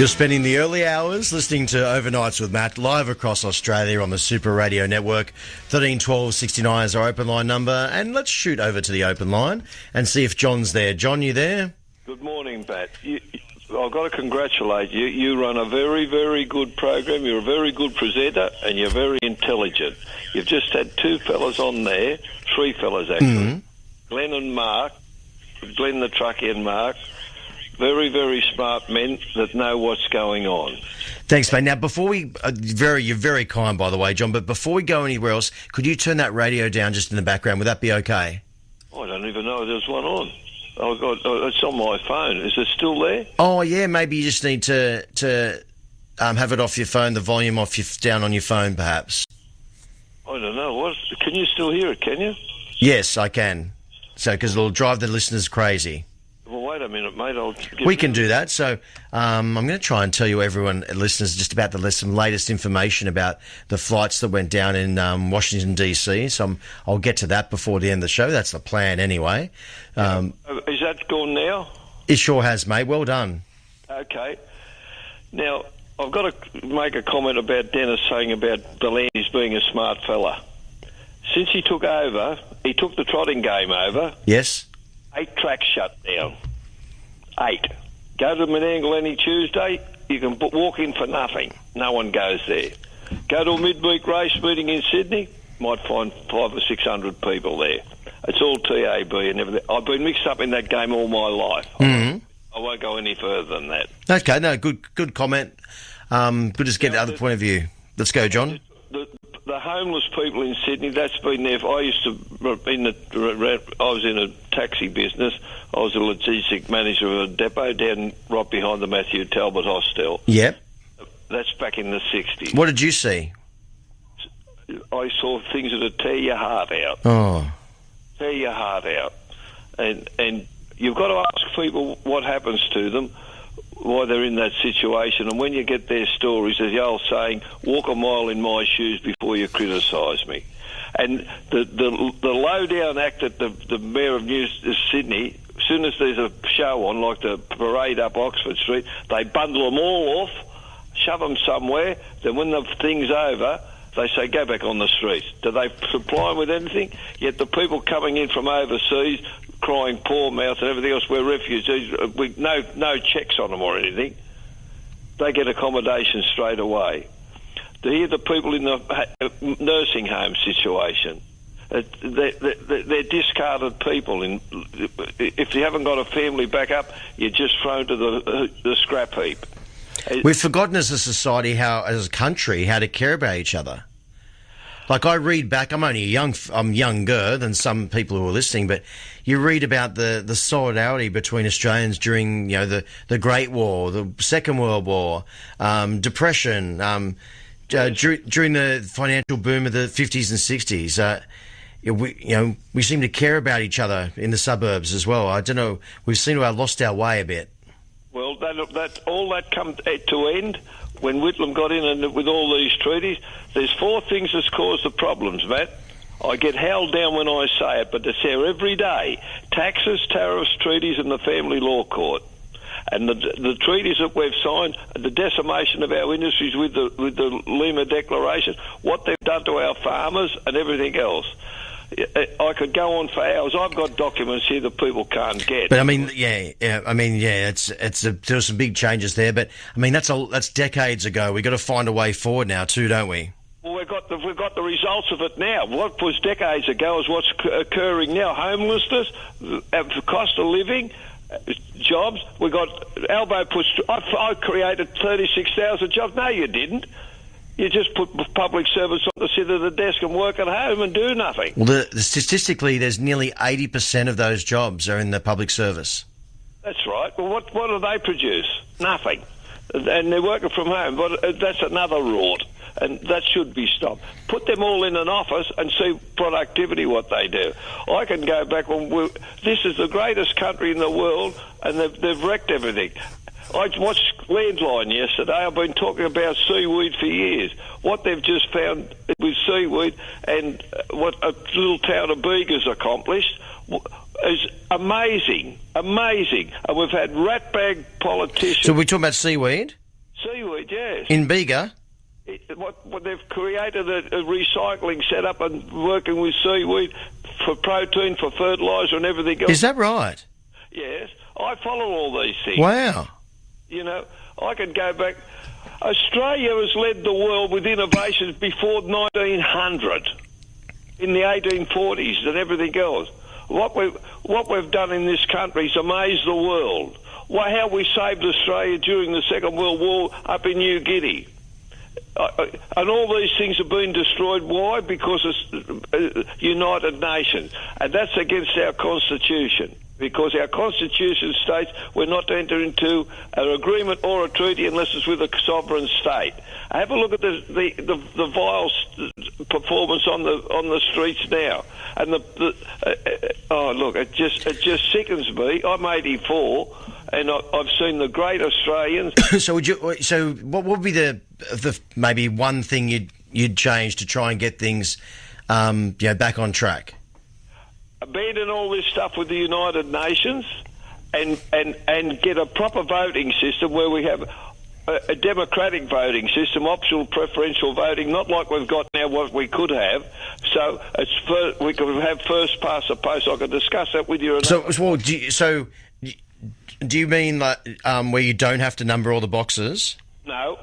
You're spending the early hours listening to Overnights with Matt live across Australia on the Super Radio Network. 13 12 69 is our open line number, and let's shoot over to the open line and see if John's there. John, you there? Good morning, Matt. I've got to congratulate you. You run a very, very good program. You're a very good presenter, and you're very intelligent. You've just had two fellas on there, three fellas actually, Glenn and Mark, Glenn the truckie and Mark. Very, very smart men that know what's going on. Thanks, mate. Now, before we... you're very kind, by the way, John, but before we go anywhere else, could you turn that radio down just in the background? Would that be okay? I don't even know if there's one on. It's on my phone. Is it still there? Oh, yeah, maybe you just need to have it off your phone, the volume down on your phone, perhaps. I don't know. Can you still hear it, can you? Yes, I can. So, because it'll drive the listeners crazy. Well, wait a minute, mate. We can do that. So I'm going to try and tell you, everyone, listeners, just about some latest information about the flights that went down in Washington, D.C. So I'll get to that before the end of the show. That's the plan anyway. Is that gone now? It sure has, mate. Well done. Okay. Now, I've got to make a comment about Dennis saying about Delaney's being a smart fella. Since he took over, he took the trotting game over. Yes. 8 tracks shut down. 8. Go to Menangle any Tuesday, you can walk in for nothing. No one goes there. Go to a midweek race meeting in Sydney, might find 500 or 600 people there. It's all TAB and everything. I've been mixed up in that game all my life. I won't go any further than that. Okay, no, good comment. Good to get the other point of view. Let's go, John. The homeless people in Sydney, that's been there. I was in a taxi business. I was a logistic manager of a depot down right behind the Matthew Talbot Hostel. Yep. That's back in the 60s. What did you see? I saw things that would tear your heart out. Oh. Tear your heart out. And you've got to ask people what happens to them, why they're in that situation, and when you get their stories, there's the old saying, walk a mile in my shoes before you criticise me. And the low-down act that the Mayor of Sydney, as soon as there's a show on, like the parade up Oxford Street, they bundle them all off, shove them somewhere, then when the thing's over, they say, go back on the streets. Do they supply them with anything? Yet the people coming in from overseas, crying poor mouth and everything else, we're refugees, with no checks on them or anything, they get accommodation straight away. To hear the people in the nursing home situation, they're discarded people. If you haven't got a family back up, you're just thrown to the scrap heap. We've forgotten as a society, as a country, how to care about each other. Like, I read back, I'm younger than some people who are listening, but you read about the solidarity between Australians during, the Great War, the Second World War, Depression, during the financial boom of the 50s and 60s. We seem to care about each other in the suburbs as well. I don't know, we seem to have lost our way a bit. Well, that come to end when Whitlam got in and with all these treaties. There's 4 things that's caused the problems, Matt. I get held down when I say it, but it's there every day. Taxes, tariffs, treaties and the family law court. And the treaties that we've signed, the decimation of our industries with the Lima Declaration, what they've done to our farmers and everything else. I could go on for hours. I've got documents here that people can't get. But there's some big changes there. But I mean, that's decades ago. We've got to find a way forward now too, don't we? Well, we've got the results of it now. What was decades ago is what's occurring now. Homelessness, cost of living, jobs. We got Albo push. I created 36,000 jobs. No, you didn't. You just put public servants on to sit at the desk and work at home and do nothing. Well, statistically, there's nearly 80% of those jobs are in the public service. That's right. Well, what do they produce? Nothing. And they're working from home. But that's another rort, and that should be stopped. Put them all in an office and see productivity, what they do. I can go back when this is the greatest country in the world, and they've wrecked everything. I watched Landline yesterday. I've been talking about seaweed for years. What they've just found with seaweed and what a little town of Bega's accomplished is amazing. And we've had ratbag politicians. So we're talking about seaweed? seaweed, yes. In Bega? What they've created a recycling setup and working with seaweed for protein, for fertiliser and everything else. Is that right? Yes. I follow all these things. Wow. You know, I could go back. Australia has led the world with innovations before 1900, in the 1840s and everything else. What we've done in this country has amazed the world. How we saved Australia during the Second World War up in New Guinea. And all these things have been destroyed. Why? Because it's United Nations. And that's against our Constitution. Because our Constitution states we're not to enter into an agreement or a treaty unless it's with a sovereign state. Have a look at the vile performance on the streets now, and it just sickens me. I'm 84, and I've seen the great Australians. So what would be the maybe one thing you'd change to try and get things back on track? Abandon all this stuff with the United Nations and get a proper voting system where we have a democratic voting system, optional preferential voting, not like we've got now what we could have. So we could have first past the post. I could discuss that with you. Do you mean like where you don't have to number all the boxes? No.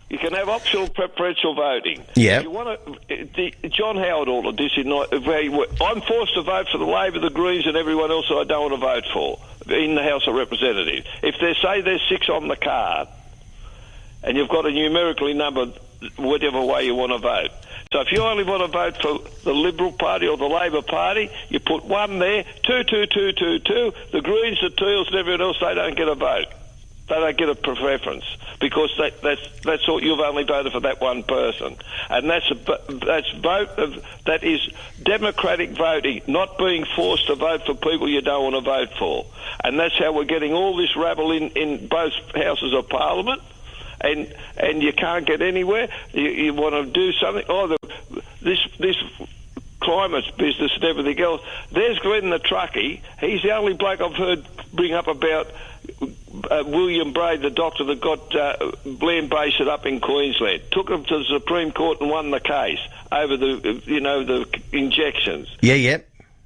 You can have optional preferential voting. Yeah. If you want to, John Howard ordered this I'm forced to vote for the Labor, the Greens, and everyone else that I don't want to vote for in the House of Representatives. If there's 6 on the card, and you've got a numerically numbered whatever way you want to vote. So if you only want to vote for the Liberal Party or the Labor Party, you put 1 there, 2, 2, 2, 2, 2. The Greens, the Teals, and everyone else, they don't get a vote. They don't get a preference because that's all. You've only voted for that one person, and that is democratic voting, not being forced to vote for people you don't want to vote for, and that's how we're getting all this rabble in both houses of Parliament, and you can't get anywhere. You want to do something. This climate business and everything else. There's Glenn the truckie. He's the only bloke I've heard bring up about William Braid, the doctor that got land-based up in Queensland. Took him to the Supreme Court and won the case over the injections. Yeah.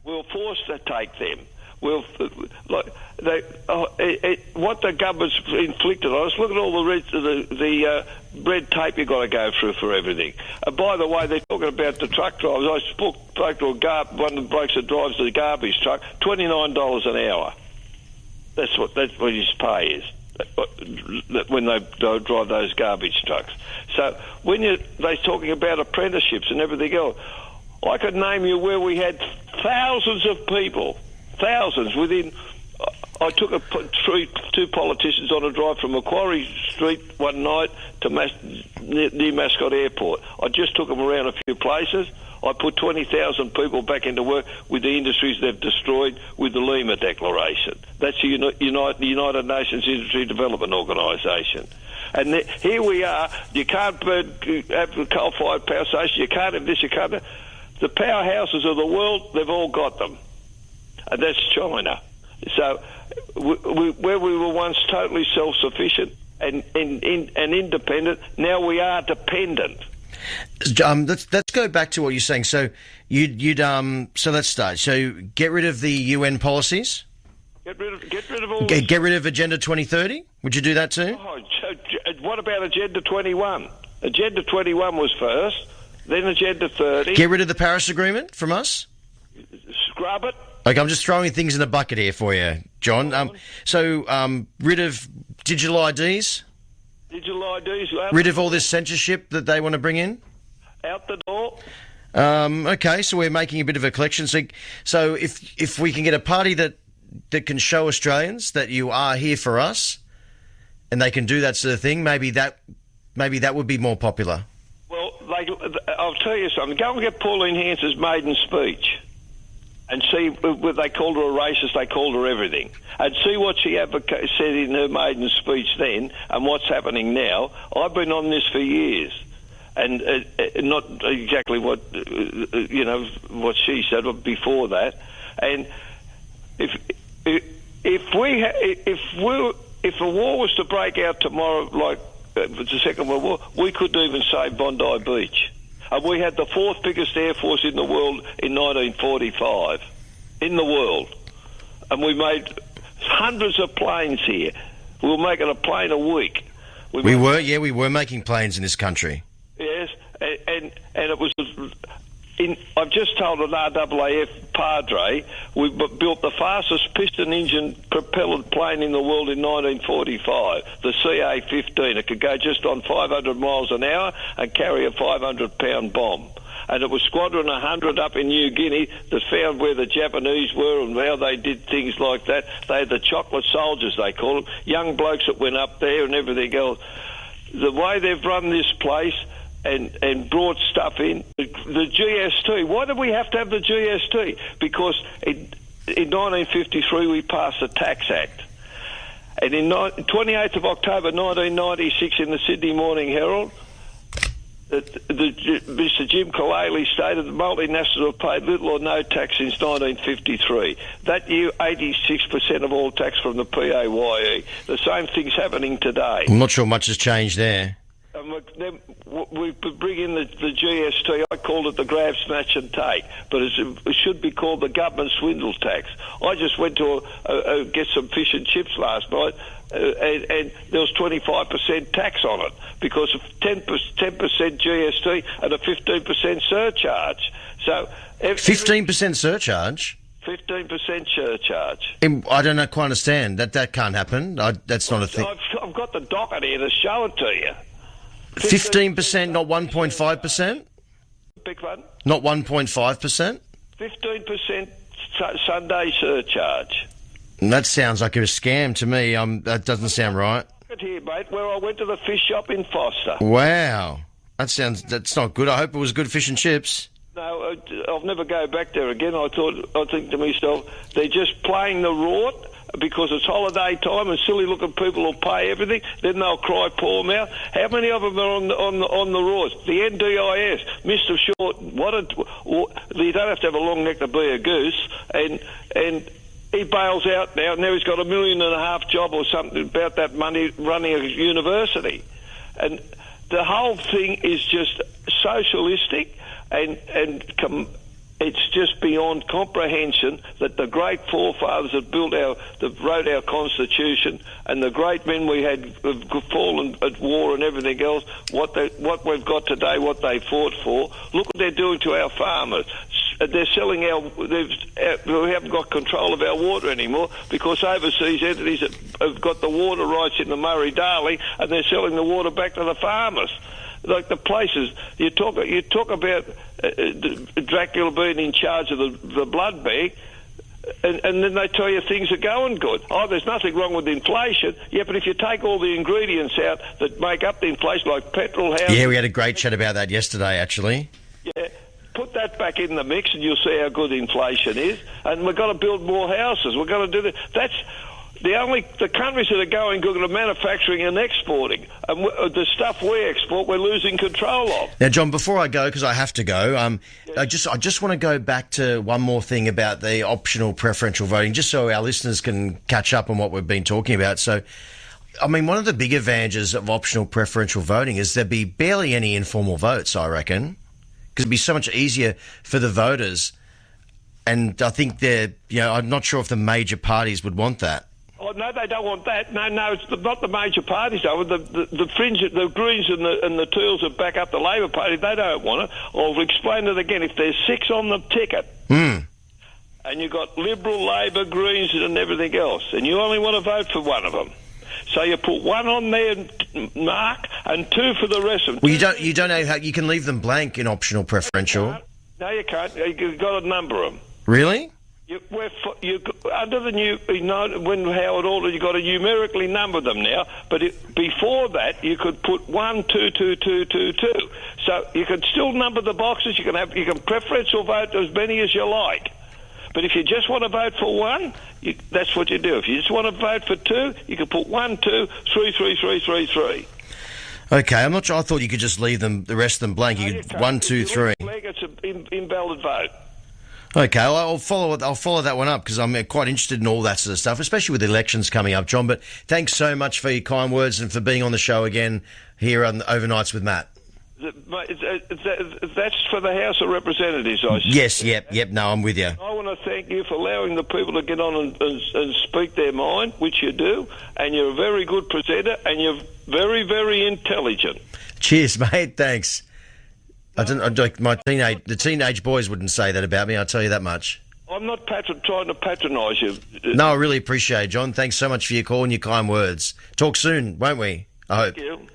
We're forced to take them. What the government's inflicted on us. Look at all the red tape you've got to go through for everything. By the way, they're talking about the truck drivers. I spoke to one of the blokes that drives the garbage truck. $29 an hour. That's what his pay is when they drive those garbage trucks. So when they're talking about apprenticeships and everything else, I could name you where we had thousands of people. Thousands within. I took two politicians on a drive from Macquarie Street one night to near Mascot Airport. I just took them around a few places. I put 20,000 people back into work with the industries they've destroyed with the Lima Declaration. That's the United Nations Industry Development Organisation. And here we are. You can't have the coal-fired power station. You can't have this. You can't have... The powerhouses of the world, they've all got them. And that's China. So where we were once totally self-sufficient and independent, now we are dependent. Let's go back to what you're saying. So so let's start. So get rid of the UN policies. Get rid of all. Get rid of Agenda 2030. Would you do that too? Oh, what about Agenda 21? Agenda 21 was first, then Agenda 30. Get rid of the Paris Agreement from us. Scrub it. Okay, I'm just throwing things in a bucket here for you, John. Rid of digital IDs. Digital IDs. Rid of all this censorship that they want to bring in. Out the door. Okay, so we're making a bit of a collection. So if we can get a party that can show Australians that you are here for us, and they can do that sort of thing, maybe that would be more popular. Well, I'll tell you something. Go and get Pauline Hanson's maiden speech. And see, they called her a racist, they called her everything. And see what she said in her maiden speech then and what's happening now. I've been on this for years. And not exactly what she said, but before that. And if a war was to break out tomorrow, like the Second World War, we couldn't even save Bondi Beach. And we had the fourth biggest air force in the world in 1945, in the world. And we made hundreds of planes here. We were making a plane a week. We were making planes in this country. Yes, and it was... I've just told an RAAF Padre we built the fastest piston engine propelled plane in the world in 1945, the CA-15. It could go just on 500 miles an hour and carry a 500-pound bomb. And it was Squadron 100 up in New Guinea that found where the Japanese were and how they did things like that. They had the chocolate soldiers, they call them, young blokes that went up there and everything else. The way they've run this place... And brought stuff in. The GST. Why did we have to have the GST? Because in 1953 we passed the Tax Act. And in 28th of October 1996 in the Sydney Morning Herald, Mr Jim Kalali stated the multinationals have paid little or no tax since 1953. That year, 86% of all tax from the PAYE. The same thing's happening today. I'm not sure much has changed there. Then we bring in the GST. I called it the grab, snatch and take, but it should be called the government swindle tax. I just went to get some fish and chips last night, and there was 25% tax on it because of 10% GST and a 15% surcharge. So 15% surcharge? 15% surcharge. I don't quite understand. That can't happen. That's not a thing. I've got the docket here to show it to you. 15%, not 1.5%? Big one? Not 1.5%? 15% Sunday surcharge. And that sounds like a scam to me. That doesn't sound right. Look at here, mate, where I went to the fish shop in Foster. Wow. That's not good. I hope it was good fish and chips. No, I'll never go back there again. I think to myself, they're just playing the rort because it's holiday time and silly looking people will pay everything. Then they'll cry poor mouth. How many of them are on the rorts? The NDIS, Mr. Short. You don't have to have a long neck to be a goose. And he bails out now. Now he's got $1.5 million job or something about that money running a university. And the whole thing is just socialistic. And it's just beyond comprehension that the great forefathers that wrote our Constitution and the great men we had fallen at war and everything else, what we've got today, what they fought for. Look what they're doing to our farmers. They're selling we haven't got control of our water anymore because overseas entities have got the water rights in the Murray-Darling and they're selling the water back to the farmers. Like the places you talk about Dracula being in charge of the blood bank, and then they tell you things are going good. Oh, there's nothing wrong with inflation. Yeah, but if you take all the ingredients out that make up the inflation, like petrol, housing... Yeah, we had a great chat about that yesterday, actually. Yeah, put that back in the mix, and you'll see how good inflation is. And we've got to build more houses. We've got to do that. That's... The countries that are going good are manufacturing and exporting, and the stuff we export, we're losing control of. Now, John, before I go, because I have to go, I just want to go back to one more thing about the optional preferential voting, just so our listeners can catch up on what we've been talking about. So, I mean, one of the big advantages of optional preferential voting is there'd be barely any informal votes, I reckon, because it'd be so much easier for the voters. And I think I'm not sure if the major parties would want that. Oh, no, they don't want that. No, it's not the major parties, though. The fringe, the Greens and the Tools that back up the Labor Party, they don't want it. I'll explain it again. If there's 6 on the ticket, and you've got Liberal, Labor, Greens and everything else, and you only want to vote for one of them, so you put 1 on there, Mark, and 2 for the rest of them. Well, you don't know how you can leave them blank in optional preferential. No, you can't. You've got to number them. Really? Under the new, when Howard ordered, you've got to numerically number them now. But before that, you could put 1, 2, 2, 2, 2, 2. So you can still number the boxes. You can preferential vote as many as you like. But if you just want to vote for 1, that's what you do. If you just want to vote for 2, you can put 1, 2, 3, 3, 3, 3, 3. Okay, I'm not sure. I thought you could just leave the rest of them blank. You could 1, 2, 3. It's an invalid vote. Okay, well, I'll follow that one up because I'm quite interested in all that sort of stuff, especially with the elections coming up, John. But thanks so much for your kind words and for being on the show again here on Overnights with Matt. That's for the House of Representatives, I see. Yes, yep. No, I'm with you. I want to thank you for allowing the people to get on and speak their mind, which you do, and you're a very good presenter, and you're very, very intelligent. Cheers, mate. Thanks. The teenage boys wouldn't say that about me, I'll tell you that much. I'm not trying to patronise you. No, I really appreciate it, John. Thanks so much for your call and your kind words. Talk soon, won't we? I hope. Thank you.